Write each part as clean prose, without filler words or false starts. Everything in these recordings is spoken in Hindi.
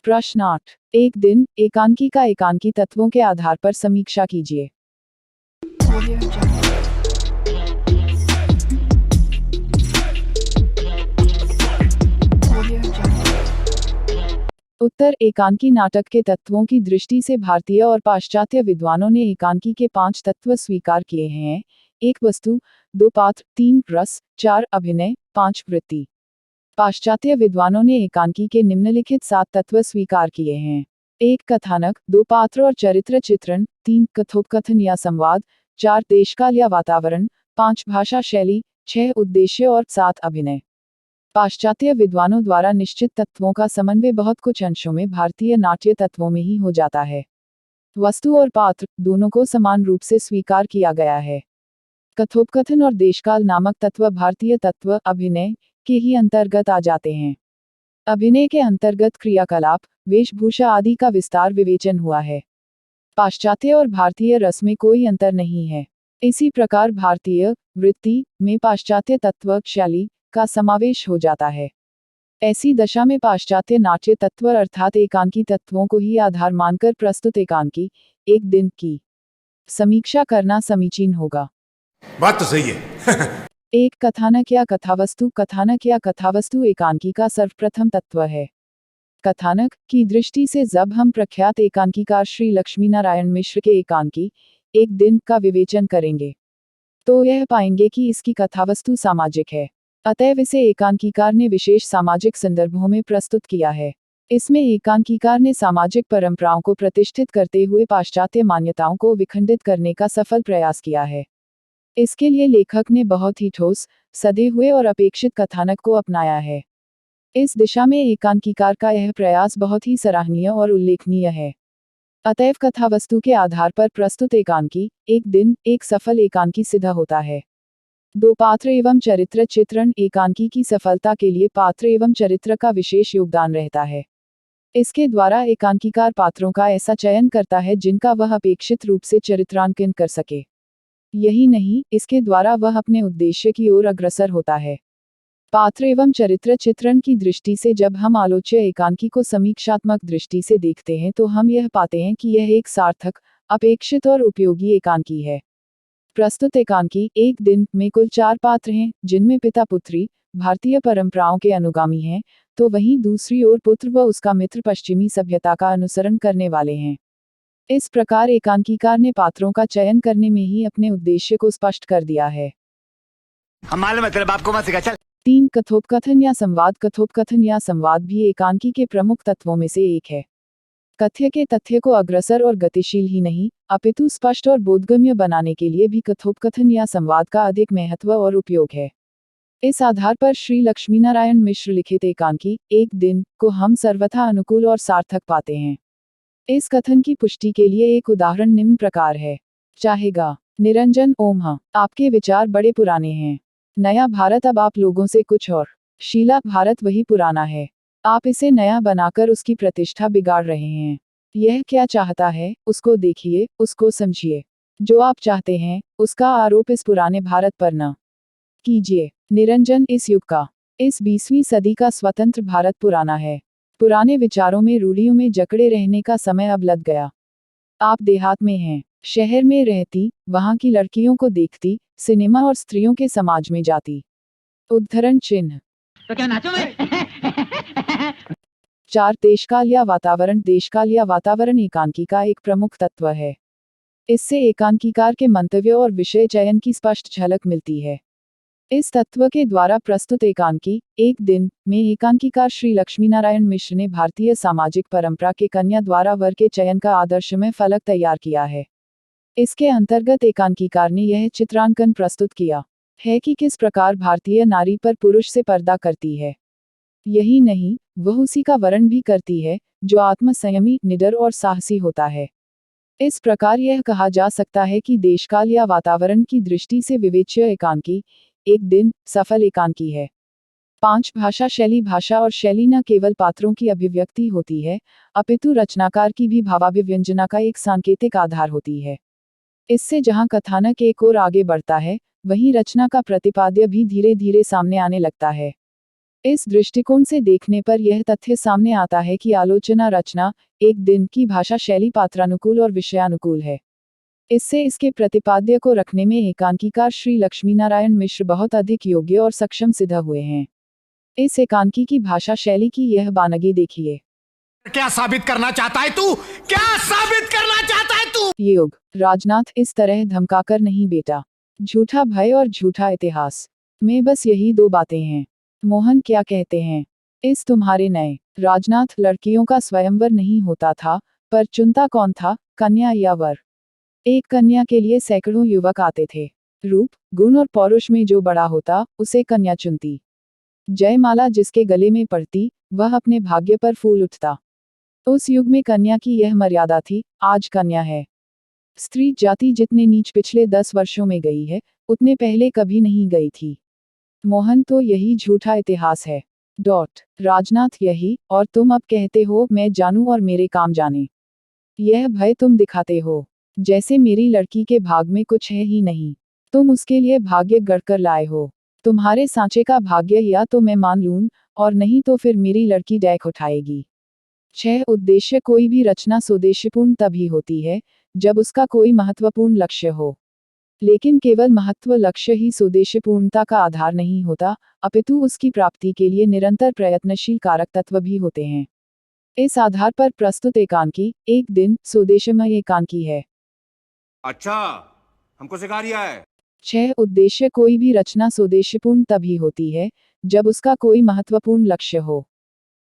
प्रश्न 8। एक दिन एकांकी का एकांकी तत्वों के आधार पर समीक्षा कीजिए। उत्तर। एकांकी नाटक के तत्वों की दृष्टि से भारतीय और पाश्चात्य विद्वानों ने एकांकी के 5 तत्व स्वीकार किए हैं। 1 वस्तु, 2 पात्र, 3 रस, 4 अभिनय, 5 वृत्ति। पाश्चात्य विद्वानों ने एकांकी के निम्नलिखित 7 तत्व स्वीकार किए हैं। 1 कथानक, 2 पात्र और चरित्र चित्रण, 3 कथोपकथन या संवाद, 4 देशकाल या वातावरण, 5 भाषा शैली, 6 उद्देश्य और 7 अभिनय। पाश्चात्य विद्वानों द्वारा निश्चित तत्वों का समन्वय बहुत कुछ अंशों में भारतीय नाट्य तत्वों में ही हो जाता है। वस्तु और पात्र दोनों को समान रूप से स्वीकार किया गया है। कथोपकथन और देशकाल नामक तत्व भारतीय तत्व अभिनय के ही अंतर्गत आ जाते हैं। अभिनय के अंतर्गत क्रियाकलाप, वेशभूषा आदि का विस्तार विवेचन हुआ है। पाश्चात्य और भारतीय रस में कोई अंतर नहीं है। इसी प्रकार भारतीय वृत्ति में पाश्चात्य तत्व शैली का समावेश हो जाता है। ऐसी दशा में पाश्चात्य नाट्य तत्व अर्थात एकांकी तत्वों को ही आधार मानकर प्रस्तुत एकांकी एक दिन की समीक्षा करना समीचीन होगा। बात तो सही है। एक कथानक या कथावस्तु। कथानक या कथावस्तु एकांकी का सर्वप्रथम तत्व है। कथानक की दृष्टि से जब हम प्रख्यात एकांकीकार श्री लक्ष्मीनारायण मिश्र के एकांकी एक दिन का विवेचन करेंगे तो यह पाएंगे कि इसकी कथावस्तु सामाजिक है। अतएव इसे एकांकीकार ने विशेष सामाजिक संदर्भों में प्रस्तुत किया है। इसमें एकांकीकार ने सामाजिक परंपराओं को प्रतिष्ठित करते हुए पाश्चात्य मान्यताओं को विखंडित करने का सफल प्रयास किया है। इसके लिए लेखक ने बहुत ही ठोस, सधे हुए और अपेक्षित कथानक को अपनाया है। इस दिशा में एकांकीकार का यह प्रयास बहुत ही सराहनीय और उल्लेखनीय है। अतएव कथावस्तु के आधार पर प्रस्तुत एकांकी एक दिन एक सफल एकांकी सिद्ध होता है। 2 पात्र एवं चरित्र चित्रण। एकांकी की सफलता के लिए पात्र एवं चरित्र का विशेष योगदान रहता है। इसके द्वारा एकांकीकार पात्रों का ऐसा चयन करता है जिनका वह अपेक्षित रूप से चरित्रांकन कर सके। यही नहीं, इसके द्वारा वह अपने उद्देश्य की ओर अग्रसर होता है। पात्र एवं चरित्र चित्रण की दृष्टि से जब हम आलोच्य एकांकी को समीक्षात्मक दृष्टि से देखते हैं तो हम यह पाते हैं कि यह एक सार्थक, अपेक्षित और उपयोगी एकांकी है। प्रस्तुत एकांकी एक दिन में कुल 4 पात्र हैं, जिनमें पिता पुत्री भारतीय परंपराओं के अनुगामी हैं, तो वहीं दूसरी ओर पुत्र व उसका मित्र पश्चिमी सभ्यता का अनुसरण करने वाले हैं। इस प्रकार एकांकीकार ने पात्रों का चयन करने में ही अपने उद्देश्य को स्पष्ट कर दिया है। हमारे मतलब आपको मत सिखा चल। 3 कथोपकथन या संवाद। कथोपकथन या संवाद भी एकांकी के प्रमुख तत्वों में से एक है। कथ्य के तथ्य को अग्रसर और गतिशील ही नहीं, अपितु स्पष्ट और बोधगम्य बनाने के लिए भी कथोपकथन या संवाद का अधिक महत्व और उपयोग है। इस आधार पर श्री लक्ष्मीनारायण मिश्र लिखित एकांकी एक दिन को हम सर्वथा अनुकूल और सार्थक पाते हैं। इस कथन की पुष्टि के लिए एक उदाहरण निम्न प्रकार है। चाहेगा निरंजन ओम हाँ, आपके विचार बड़े पुराने हैं। नया भारत अब आप लोगों से कुछ और। शीला भारत वही पुराना है। आप इसे नया बनाकर उसकी प्रतिष्ठा बिगाड़ रहे हैं। यह क्या चाहता है, उसको देखिए, उसको समझिए। जो आप चाहते हैं, उसका आरोप इस पुराने भारत पर न कीजिए। निरंजन इस युग का, इस 20वीं सदी का स्वतंत्र भारत पुराना है। पुराने विचारों में रूढ़ियों में जकड़े रहने का समय अब लग गया। आप देहात में हैं, शहर में रहती, वहां की लड़कियों को देखती, सिनेमा और स्त्रियों के समाज में जाती। उद्धरण चिन्ह। तो क्या नाचो मैं? 4 देशकाल या वातावरण। देशकाल या वातावरण एकांकी का एक प्रमुख तत्व है। इससे एकांकीकार के मंतव्य और विषय चयन की स्पष्ट झलक मिलती है। इस तत्व के द्वारा प्रस्तुत एकांकी एक दिन में एकांकीकार श्री लक्ष्मीनारायण मिश्र ने भारतीय सामाजिक परंपरा के कन्या द्वारा वर के चयन का आदर्शमय फलक तैयार किया है। इसके अंतर्गत एकांकीकार ने यह चित्रांकन प्रस्तुत किया है कि किस प्रकार भारतीय नारी पर पुरुष से पर्दा करती है। यही नहीं, वह उसी का वर्ण भी करती है जो आत्मसंयमी, निडर और साहसी होता है। इस प्रकार यह कहा जा सकता है कि देशकाल या वातावरण की दृष्टि से विवेच्य एकांकी एक दिन सफल एकांकी है। 5 भाषा शैली। भाषा और शैली न केवल पात्रों की अभिव्यक्ति होती है, अपितु रचनाकार की भी भावाभिव्यंजना का एक सांकेतिक आधार होती है। इससे जहां कथानक एक ओर आगे बढ़ता है, वहीं रचना का प्रतिपाद्य भी धीरे धीरे सामने आने लगता है। इस दृष्टिकोण से देखने पर यह तथ्य सामने आता है कि आलोचना रचना एक दिन की भाषा शैली पात्रानुकूल और विषयानुकूल है। इससे इसके प्रतिपाद्य को रखने में एकांकीकार श्री लक्ष्मीनारायण मिश्र बहुत अधिक योग्य और सक्षम सिद्ध हुए हैं। इस एकांकी की भाषा शैली की यह बानगी देखिए। क्या साबित करना चाहता है तू? क्या साबित करना चाहता है तू? योग राजनाथ, इस तरह धमकाकर नहीं बेटा। झूठा भय और झूठा इतिहास में बस यही दो बातें हैं। मोहन क्या कहते हैं? इस तुम्हारे नए राजनाथ, लड़कियों का स्वयंवर नहीं होता था, पर चुनता कौन था, कन्या या वर? एक कन्या के लिए सैकड़ों युवक आते थे। रूप, गुण और पौरुष में जो बड़ा होता, उसे कन्या चुनती। जयमाला जिसके गले में पड़ती, वह अपने भाग्य पर फूल उठता। उस युग में कन्या की यह मर्यादा थी, आज कन्या है। स्त्री जाति जितने नीच पिछले 10 वर्षों में गई है, उतने पहले कभी नहीं गई थी। मोहन, तो यही झूठा इतिहास है। राजनाथ, यही, और तुम अब कहते हो मैं जानूं और मेरे काम जाने। यह भय तुम दिखाते हो, जैसे मेरी लड़की के भाग में कुछ है ही नहीं। तुम उसके लिए भाग्य गढ़कर लाए हो। तुम्हारे सांचे का भाग्य या तो मैं मान लूं, और नहीं तो फिर मेरी लड़की डैक उठाएगी। 6 उद्देश्य कोई भी रचना सुउद्देश्यपूर्ण तभी होती है, जब उसका कोई महत्वपूर्ण लक्ष्य हो। लेकिन केवल महत्व लक्ष्य ही सुउद्देश्यपूर्णता का आधार नहीं होता, अपितु उसकी प्राप्ति के लिए निरंतर प्रयत्नशील कारक तत्व भी होते हैं। इस आधार पर प्रस्तुत एकांकी एक दिन सुउद्देश्यमय एकांकी है। अच्छा, हमको सिखा रिया है। 6 उद्देश्य कोई भी रचना सुउद्देश्यपूर्ण तभी होती है, जब उसका कोई महत्वपूर्ण लक्ष्य हो।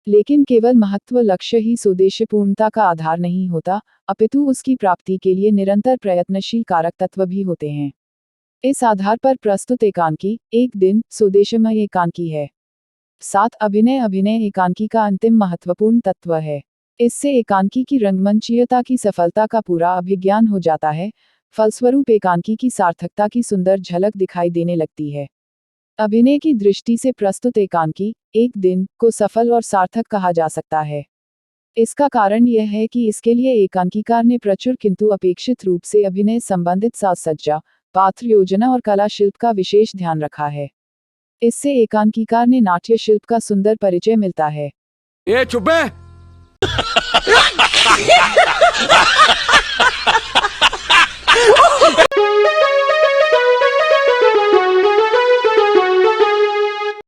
लेकिन केवल महत्व लक्ष्य ही सुउद्देश्यपूर्णता का आधार नहीं होता, अपितु उसकी प्राप्ति के लिए निरंतर प्रयत्नशील कारक तत्व भी होते हैं। इस आधार पर प्रस्तुत एकांकी एक दिन सुउद्देश्यमय एकांकी है। 7 अभिनय एकांकी का अंतिम महत्वपूर्ण तत्व है। इससे एकांकी की रंगमंचीयता की सफलता का पूरा अभिज्ञान हो जाता है, फलस्वरूप एकांकी की सार्थकता की सुंदर झलक दिखाई देने लगती है। अभिनय की दृष्टि से प्रस्तुत एकांकी एक दिन को सफल और सार्थक कहा जा सकता है। इसका कारण यह है कि इसके लिए एकांकीकार ने प्रचुर किंतु अपेक्षित रूप से अभिनय संबंधित साज सज्जा, पात्र योजना और कला शिल्प का विशेष ध्यान रखा है। इससे एकांकीकार ने नाट्य शिल्प का सुंदर परिचय मिलता है। ये चुप है।